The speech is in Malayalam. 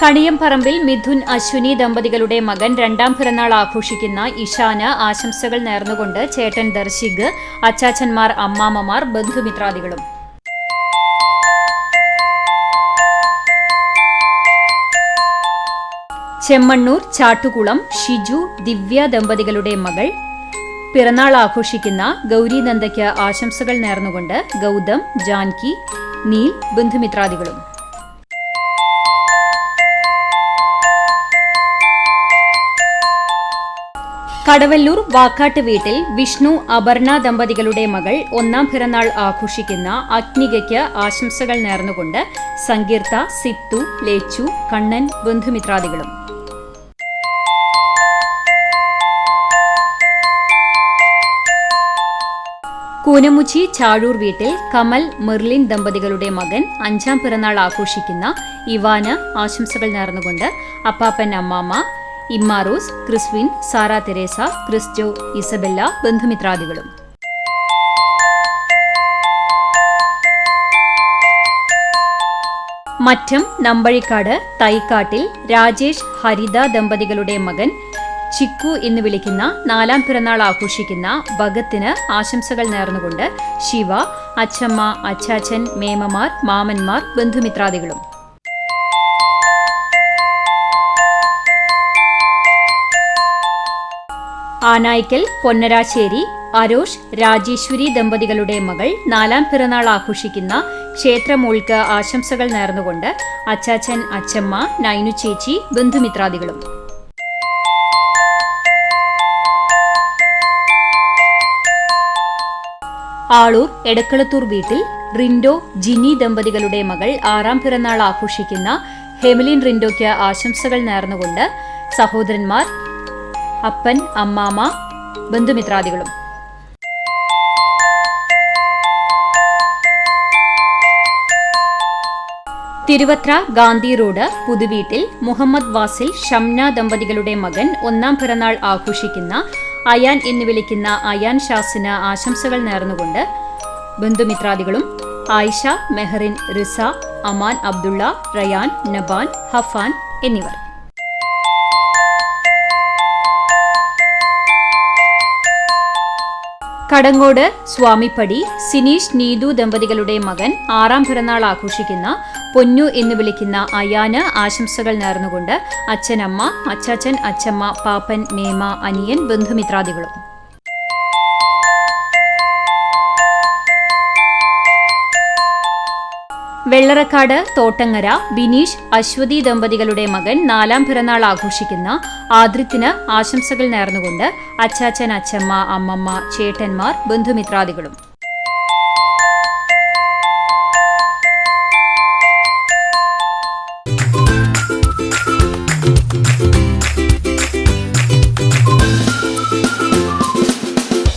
കണിയംപറമ്പിൽ മിഥുൻ അശ്വിനി ദമ്പതികളുടെ മകൻ രണ്ടാം പിറന്നാൾ ആഘോഷിക്കുന്ന ഇഷാന് ആശംസകൾ നേർന്നുകൊണ്ട് ചേട്ടൻ ദർശിക്, അച്ചാച്ചന്മാർ, അമ്മാമ്മമാർ, ബന്ധുമിത്രാദികളും. ചെമ്മണ്ണൂർ ചാട്ടുകുളം ഷിജു ദിവ്യ ദമ്പതികളുടെ മകൾ പിറന്നാൾ ആഘോഷിക്കുന്ന ഗൗരിനന്ദയ്ക്ക് ആശംസകൾ നേർന്നുകൊണ്ട് ഗൗതം, ജാൻകി, നീൽ, ബന്ധുമിത്രാദികളും. കടവല്ലൂർ വാക്കാട്ട് വീട്ടിൽ വിഷ്ണു, അപർണ ദമ്പതികളുടെ മകൾ ഒന്നാം പിറന്നാൾ ആഘോഷിക്കുന്ന അഗ്നികയ്ക്ക് ആശംസകൾ നേർന്നുകൊണ്ട് സങ്കീർത്ത, സിത്തു, ലേച്ചു, കണ്ണൻ, ബന്ധുമിത്രാദികളും. കൂനമുച്ചി ചാഴൂർ വീട്ടിൽ കമൽ, മെർലിൻ ദമ്പതികളുടെ മകൻ അഞ്ചാം പിറന്നാൾ ആഘോഷിക്കുന്ന ഇവാന് ആശംസകൾ നേർന്നുകൊണ്ട് അപ്പാപ്പൻ, അമ്മാമ്മ, Immarose, Chriswin, Sara Teresa, Christo, Isabella, ബന്ധുമിത്രാദികളും. മറ്റം നമ്പഴിക്കാട് തൈക്കാട്ടിൽ രാജേഷ്, ഹരിത ദമ്പതികളുടെ മകൻ ചിക്കു എന്ന് വിളിക്കുന്ന നാലാം പിറന്നാൾ ആഘോഷിക്കുന്ന ഭഗത്തിന് ആശംസകൾ നേർന്നുകൊണ്ട് ശിവ, അച്ചമ്മ, അച്ചാച്ചൻ, മേമമാർ, മാമന്മാർ, ബന്ധുമിത്രാദികളും. ആനായ്ക്കൽ പൊന്നരാശ്ശേരി അരോഷ്, രാജേശ്വരി ദമ്പതികളുടെ മകൾ നാലാം പിറന്നാൾ ആഘോഷിക്കുന്ന ക്ഷേത്രമോൾക്ക് ആശംസകൾ നേർന്നുകൊണ്ട് അച്ചാച്ചൻ, അച്ചമ്മ, നൈനു ചേച്ചി, ബന്ധുമിത്രാദികളും. ആളൂർ എടക്കളത്തൂർ വീട്ടിൽ റിൻഡോ, ജിനി ദമ്പതികളുടെ മകൾ ആറാം പിറന്നാൾ ആഘോഷിക്കുന്ന ഹെമിലിൻ റിൻഡോയ്ക്ക് ആശംസകൾ നേർന്നുകൊണ്ട് സഹോദരന്മാർ, അപ്പൻ, അമ്മാമ്മ, ബന്ധുമിത്രാദികളും. തിരുവത്ര ഗാന്ധി റോഡ് പുതുവീട്ടിൽ മുഹമ്മദ് വാസിൽ, ഷംന ദമ്പതികളുടെ മകൻ ഒന്നാം പിറന്നാൾ ആഘോഷിക്കുന്ന അയാൻ എന്ന് വിളിക്കുന്ന അയാൻ ഷാസിന് ആശംസകൾ നേർന്നുകൊണ്ട് ബന്ധുമിത്രാദികളും. ആയിഷ, മെഹറിൻ, റിസ, അമാൻ, അബ്ദുള്ള, റയാൻ, നബാൻ, ഹഫാൻ എന്നിവർ. കടങ്ങോട് സ്വാമിപ്പടി സിനീഷ്, നീതു ദമ്പതികളുടെ മകൻ ആറാം പിറന്നാൾ ആഘോഷിക്കുന്ന പൊന്നു എന്ന് വിളിക്കുന്ന അയാന് ആശംസകൾ നേർന്നുകൊണ്ട് അച്ഛനമ്മ, അച്ചാച്ചൻ, അച്ചമ്മ, പാപ്പൻ, മേമ, അനിയൻ, ബന്ധുമിത്രാദികളും. വെള്ളറക്കാട് തോട്ടങ്ങര ബിനീഷ്, അശ്വതി ദമ്പതികളുടെ മകൻ നാലാം പിറന്നാൾ ആഘോഷിക്കുന്ന ആദ്രിത്തിന് ആശംസകൾ നേർന്നുകൊണ്ട് അച്ചാച്ചൻ, അച്ചമ്മ, അമ്മമ്മ, ചേട്ടന്മാർ, ബന്ധുമിത്രാദികളും.